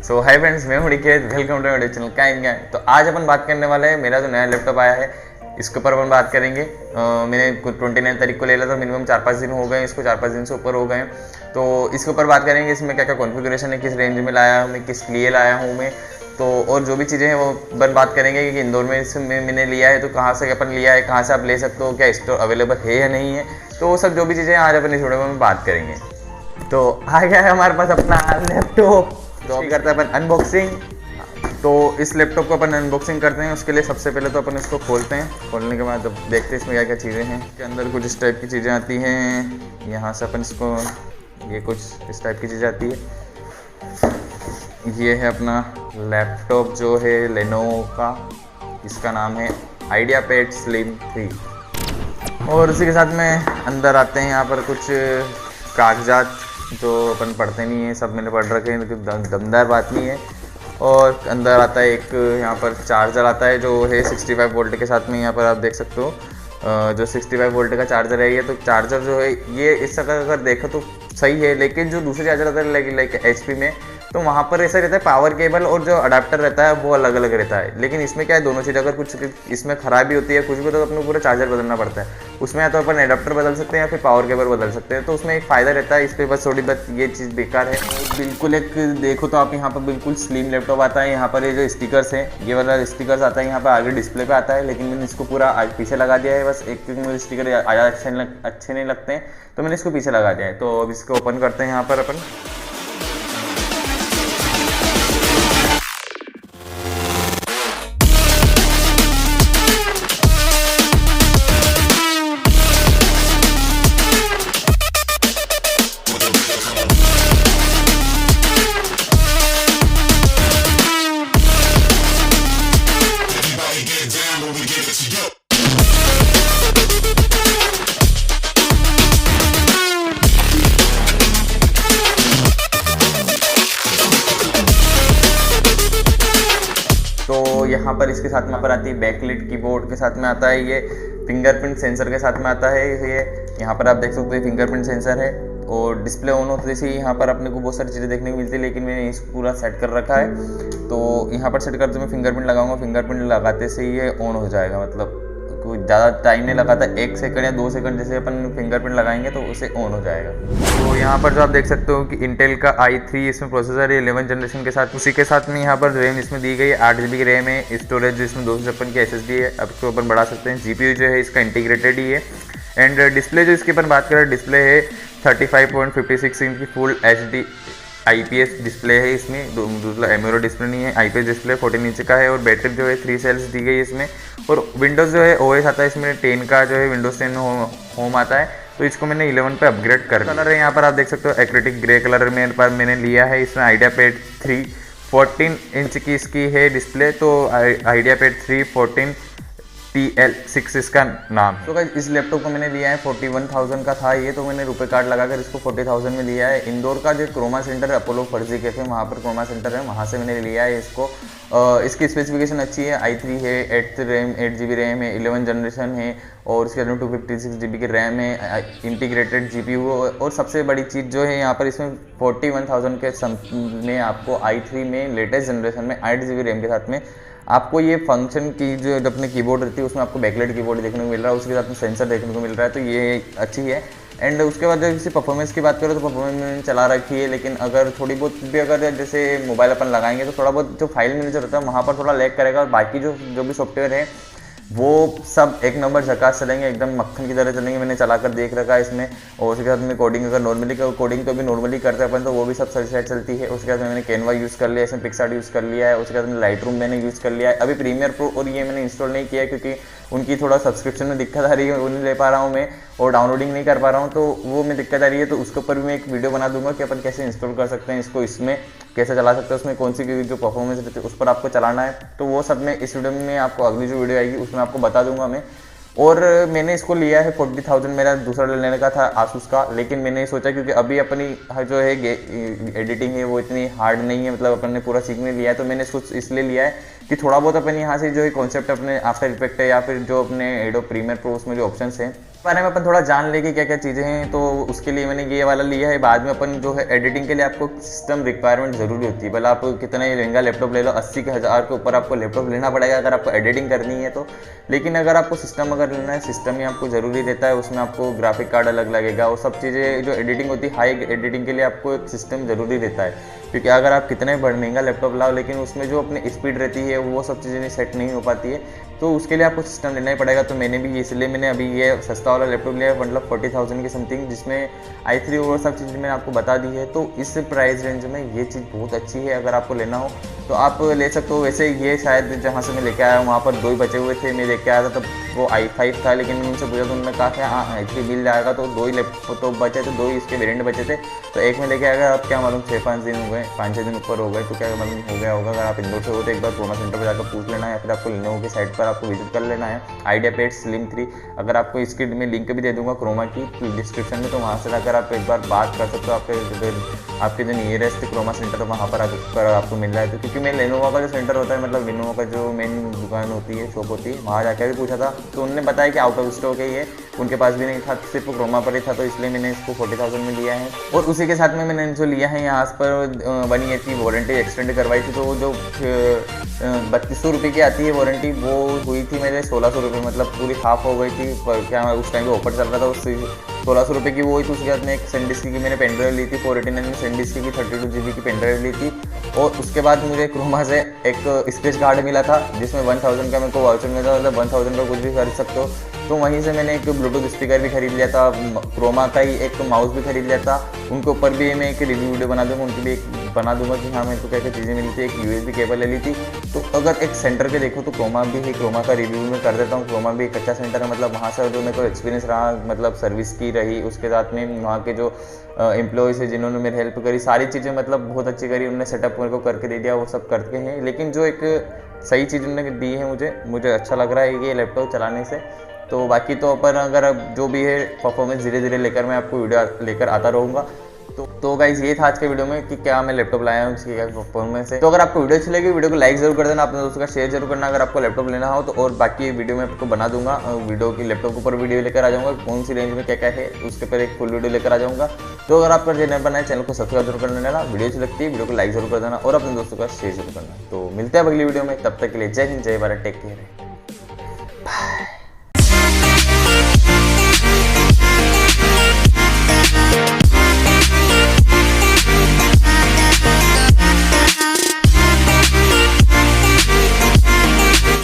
सो hi friends, मैं हूं देखिए, वेलकम टू माय चैनल किनेग्यान। तो आज अपन बात करने वाले हैं मेरा जो नया लैपटॉप आया है इसके ऊपर अपन बात करेंगे। मैंने कुछ 29 तारीख को ले लिया था, मिनिमम 4-5 दिन हो गए इसको, 4-5 दिन से ऊपर हो गए हैं। तो इसके ऊपर बात करेंगे इसमें क्या क्या कॉन्फ़िगरेशन है, किस रेंज में लाया हूँ मैं, किस लिए लाया हूँ मैं, तो और जो भी चीज़ें हैं वो अपन बात करेंगे कि इंदौर में इसमें मैंने लिया है तो कहाँ से अपन लिया है, कहाँ से आप ले सकते हो, क्या स्टोर अवेलेबल है या नहीं है, तो वो सब जो भी चीज़ें आज अपन इस वीडियो में बात करेंगे। तो आ गया है हमारे पास अपना लैपटॉप, तो अभी करते हैं अपन अनबॉक्सिंग। तो इस लैपटॉप को अपन अनबॉक्सिंग करते हैं। उसके लिए सबसे पहले तो अपन इसको खोलते हैं। खोलने के बाद जब देखते हैं इसमें क्या क्या चीज़ें हैं। इसके अंदर कुछ इस टाइप की चीज़ें आती हैं। यहाँ से अपन इसको, ये कुछ इस टाइप की चीज़ें आती है। ये है अपना लैपटॉप जो है लेनोवो का, इसका नाम है आइडियापैड स्लिम 3। और उसी के साथ में अंदर आते हैं यहाँ पर कुछ कागजात जो अपन पढ़ते नहीं है, सब मैंने पढ़ रखे हैं, लेकिन दमदार बात नहीं है। और अंदर आता है एक यहाँ पर चार्जर आता है जो है 65 वोल्ट के साथ में। यहाँ पर आप देख सकते हो जो 65 वोल्ट का चार्जर है ये। तो चार्जर जो है ये इस अगर देखो तो सही है, लेकिन जो दूसरे चार्जर आता है लाइक HP में, तो वहाँ पर ऐसा रहता है पावर केबल और जो अडाप्टर रहता है वो अलग अलग रहता है। लेकिन इसमें क्या है, दोनों चीज़ अगर कुछ इसमें खराबी होती है कुछ भी, तो अपने पूरा चार्जर बदलना पड़ता है। उसमें या तो अपन अडाप्टर बदल सकते हैं या फिर पावर केबल बदल सकते हैं। तो उसमें एक फ़ायदा रहता है, इस पर बस थोड़ी बहुत ये चीज़ बेकार है। बिल्कुल एक देखो तो आप यहाँ पर बिल्कुल स्लिम लैपटॉप आता है। यहाँ पर ये जो स्टिकर्स हैं, ये वाला स्टिकर्स आता है यहाँ पर आगे डिस्प्ले पे आता है, लेकिन मैंने इसको पूरा पीछे लगा दिया है। बस एक मुझे स्टिकर ज़्यादा अच्छे नहीं लगते हैं, तो मैंने इसको पीछे लगा दिया है। तो अब इसको ओपन करते हैं यहाँ पर अपन। तो यहाँ पर इसके साथ में पर आती है बैकलाइट, कीबोर्ड के साथ में आता है ये फिंगरप्रिंट सेंसर के साथ में आता है ये। यहाँ पर आप देख सकते हो फिंगरप्रिंट सेंसर है और डिस्प्ले ऑन होते से यहाँ पर अपने को बहुत सारी चीज़ें देखने को मिलती है, लेकिन मैंने इसको पूरा सेट कर रखा है। तो यहाँ पर सेट करते मैं फिंगरप्रिंट लगाऊंगा, फिंगरप्रिंट लगाते से ये ऑन हो जाएगा। मतलब कोई ज़्यादा टाइम नहीं लगाता, 1 सेकंड या 2 सेकंड जैसे अपन फिंगरप्रिंट लगाएंगे तो उसे ऑन हो जाएगा। तो यहाँ पर जो आप देख सकते हो कि इंटेल का i3 इसमें प्रोसेसर है 11 जनरेशन के साथ। उसी के साथ में यहाँ पर रैम इसमें दी गई है 8 GB की रैम है। स्टोरेज जो इसमें 256 की SSD है, अब इसको अपन बढ़ा सकते हैं। GPU जो है इसका इंटीग्रेटेड ही है। एंड डिस्प्ले जो इसकी अपन बात करें, डिस्प्ले है 35.56 इंच की फुल HD IPS डिस्प्ले है इसमें। दूसरा एमोलेड डिस्प्ले नहीं है, IPS डिस्प्ले 14 इंच का है। और बैटरी जो है 3 सेल्स दी गई है इसमें। और विंडोज़ जो है OS आता है इसमें 10 का जो है विंडोज 10 होम आता है, तो इसको मैंने 11 पे अपग्रेड कर दिया। कलर है यहाँ पर आप देख सकते हो एक्रेटिक ग्रे कलर मेरे पास मैंने लिया है। इसमें आइडियापैड 3 14 इंच की इसकी है डिस्प्ले, तो आइडियापैड 3 14 TL6 इसका नाम। तो गाइस इस लैपटॉप को मैंने लिया है 41,000 का था ये, तो मैंने रुपए कार्ड लगाकर इसको 40,000 में लिया है। इंदौर का जो क्रोमा सेंटर है, अपोलो फर्जी कैफे, वहाँ पर क्रोमा सेंटर है, वहाँ से मैंने लिया है इसको। इसकी स्पेसिफिकेशन अच्छी है, i3 है, 8 GB रैम है, 11 जनरेशन है, और इसके अंदर 256 GB की रैम है, इंटीग्रेटेड GPU। और सबसे बड़ी चीज़ जो है यहाँ पर इसमें 41,000 के में आपको i3 में लेटेस्ट जनरेशन में 8 GB रैम के साथ में आपको ये फंक्शन की जो अपने कीबोर्ड रहती है उसमें आपको बैकलाइट कीबोर्ड देखने को मिल रहा है, उसके साथ में सेंसर देखने को मिल रहा है, तो ये अच्छी है। एंड उसके बाद जब इसी परफॉर्मेंस की बात करें तो परफॉर्मेंस मैंने चला रखी है, लेकिन अगर थोड़ी बहुत भी अगर जैसे मोबाइल अपन लगाएंगे तो थोड़ा बहुत जो फाइल मैनेजर होता है वहाँ पर थोड़ा लैग करेगा, और बाकी जो भी सॉफ्टवेयर है वो सब एक नंबर झकास चलेंगे, एकदम मक्खन की तरह चलेंगे। मैंने चलाकर देख रखा है इसमें। और उसके साथ में कोडिंग अगर नॉर्मली कोडिंग तो भी नॉर्मली करते हैं अपन, तो वो भी सब सही चलती है। उसके बाद मैंने कैनवा यूज़ कर लिया, इसमें पिक्सार्ट यूज़ कर लिया है। उसके बाद मैंने लाइट रूम मैंने यूज़ कर लिया है। अभी प्रीमियर प्रो और ये मैंने इंस्टॉल नहीं किया है क्योंकि उनकी थोड़ा सब्सक्रिप्शन में दिक्कत आ रही है, वो नहीं ले पा रहा हूँ मैं, और डाउनलोडिंग नहीं कर पा रहा हूँ, तो वो में दिक्कत आ रही है। तो उसके ऊपर भी मैं एक वीडियो बना दूंगा कि अपन कैसे इंस्टॉल कर सकते हैं इसको, इसमें कैसे चला सकते हैं, उसमें कौन सी जो परफॉर्मेंस रहती है उस पर आपको चलाना है। तो वो सब मैं इस वीडियो में आपको अगली जो वीडियो आएगी उसमें आपको बता दूंगा मैं। और मैंने इसको लिया है 40,000, मेरा दूसरा लेने का था आसूस का, लेकिन मैंने सोचा क्योंकि अभी अपनी जो है एडिटिंग है वो इतनी हार्ड नहीं है, मतलब अपन ने पूरा सीखने लिया है, तो मैंने इसको इसलिए लिया है कि थोड़ा बहुत अपन यहाँ से जो है कॉन्सेप्ट अपने आफ्टर इफेक्ट है या फिर जो अपने एडोब प्रीमियर प्रो उसमें जो ऑप्शंस हैं बारे में अपन थोड़ा जान ले कि क्या क्या चीज़ें हैं, तो उसके लिए मैंने ये वाला लिया है। बाद में अपन जो है एडिटिंग के लिए आपको सिस्टम रिक्वायरमेंट ज़रूरी होती है। भले आप कितना ही महंगा लैपटॉप ले लो, 80 के 1000 के ऊपर आपको लैपटॉप लेना पड़ेगा अगर आपको एडिटिंग करनी है तो। लेकिन अगर आपको सिस्टम अगर लेना है, सिस्टम ही आपको ज़रूरी रहता है। उसमें आपको ग्राफिक कार्ड अलग लगेगा, वो सब चीज़ें जो एडिटिंग होती है, हाई एडिटिंग के लिए आपको एक सिस्टम ज़रूरी रहता है। क्योंकि अगर आप कितने बड़ महंगा लैपटॉप लाओ लेकिन उसमें जो अपनी स्पीड रहती है वो सब चीज़ें सेट नहीं हो पाती है, तो उसके लिए आपको सिस्टम लेना ही पड़ेगा। तो मैंने भी इसलिए मैंने अभी ये सस्ता वाला लैपटॉप लिया है, मतलब 40,000 के समथिंग, जिसमें i3 और सब चीज़ मैंने आपको बता दी है। तो इस प्राइस रेंज में ये चीज़ बहुत अच्छी है। अगर आपको लेना हो तो आप ले सकते हो। वैसे ये शायद जहाँ से मैं लेके आया वहाँ पर 2 ही बचे हुए थे, मैं लेके आया था तब वो i5 था, लेकिन उनसे पूछा तो उन्होंने कहा कि हाँ i3 बिल आएगा, तो 2 ही लैपटॉप बचे थे, 2 ही इसके वेरिएंट बचे थे। तो एक में लेके आ गया। अब क्या मालूम 6-5 दिन हो गए, 5-6 दिन ऊपर हो गए, तो क्या मालूम हो गया होगा। अगर आप इंदौर से हो तो एक बार क्रोमा सेंटर पर जाकर पूछ लेना है, या फिर आपको लेनोवो की साइट पर आपको विजिट कर लेना है, आइडियापैड स्लिम 3। अगर आपको इसकी मैं लिंक भी दे दूंगा क्रोमा की डिस्क्रिप्शन में, तो वहाँ से जाकर आप एक बार बात कर सकते हो। आपके जो नियरेस्ट क्रोमा सेंटर है वहाँ पर आपको मिल रहा है। तो क्योंकि मैं लेनोवो का जो सेंटर होता है, मतलब लेनोवो का जो मेन दुकान होती है, शॉप होती है, वहाँ जाकर भी पूछा था तो उन्होंने बताया कि आउट ऑफ स्टॉक है ये, उनके पास भी नहीं था, सिर्फ क्रोमा पर ही था। तो इसलिए मैंने इसको 40,000 में लिया है। और उसी के साथ में मैंने जो लिया है यहाँ पर 1 ईयर की वारंटी एक्सटेंड करवाई थी। तो जो 3200 रुपये की आती है वारंटी, वो हुई थी मेरे 1600 रुपये, मतलब पूरी हाफ हो गई थी। पर क्या उस टाइम पे ऑफर चल रहा था, उस 1600 रुपये की वो हुई थी। उसके बाद में एक सेंडिस्क की मैंने पेन ड्राइव ली थी, 489 में सेंडिस्क की 32 GB की पेन ड्राइव ली थी। और उसके बाद मुझे क्रोमा से एक स्क्रेच कार्ड मिला था, जिसमें 1000 का मेरे को वाउचर मिला था, मतलब 1000 का कुछ भी खरीद सकते हो। तो वहीं से मैंने एक ब्लूटूथ स्पीकर भी खरीद लिया था, क्रोमा का ही एक माउस भी खरीद लिया था। उनके ऊपर भी मैं एक रिव्यू वीडियो बना दूंगा, उनकी भी एक बना दूंगा कि हाँ मेरे को क्या क्या चीज़ें मिली थी। एक USB केबल ले ली थी। तो अगर एक सेंटर के देखो तो क्रोमा भी है, क्रोमा का रिव्यू मैं कर देता हूँ। क्रोमा भी एक अच्छा सेंटर है, मतलब वहाँ से जो मेरे को एक्सपीरियंस रहा, मतलब सर्विस की रही, उसके साथ में वहाँ के जो एम्प्लॉयज़ है जिन्होंने मेरी हेल्प करी, सारी चीज़ें मतलब बहुत अच्छी करी। उन्होंने सेटअप मेरे को करके दे दिया, वो सब करके हैं। लेकिन जो एक सही चीज़ उन्होंने दी है मुझे अच्छा लग रहा है ये लैपटॉप चलाने से। तो बाकी तो अपन अगर जो भी है परफॉर्मेंस धीरे धीरे लेकर मैं आपको वीडियो लेकर आता रहूँगा। तो गाइज ये था आज के वीडियो में कि क्या मैं लैपटॉप लाया हूँ, उसकी क्या परफॉर्मेंस है। तो अगर आपको वीडियो अच्छी लगी, वीडियो को लाइक जरूर कर देना, अपने दोस्तों का शेयर जरूर करना अगर आपको लैपटॉप लेना हो तो। और बाकी वीडियो में आपको बना दूंगा, वीडियो की लैपटॉप के ऊपर वीडियो लेकर आ जाऊँगा, कौन सी रेंज में क्या क्या है उसके ऊपर एक फुल वीडियो लेकर आ जाऊँगा। तो अगर आपका चैनल बनाए, चैनल को सब्सक्राइब जरूर कर लेना, वीडियो अच्छी लगती है वीडियो को लाइक जरूर कर देना और अपने दोस्तों का शेयर जरूर करना। तो मिलते हैं अगली वीडियो में, तब तक के लिए जय हिंद, जय भारत, टेक केयर, बाय।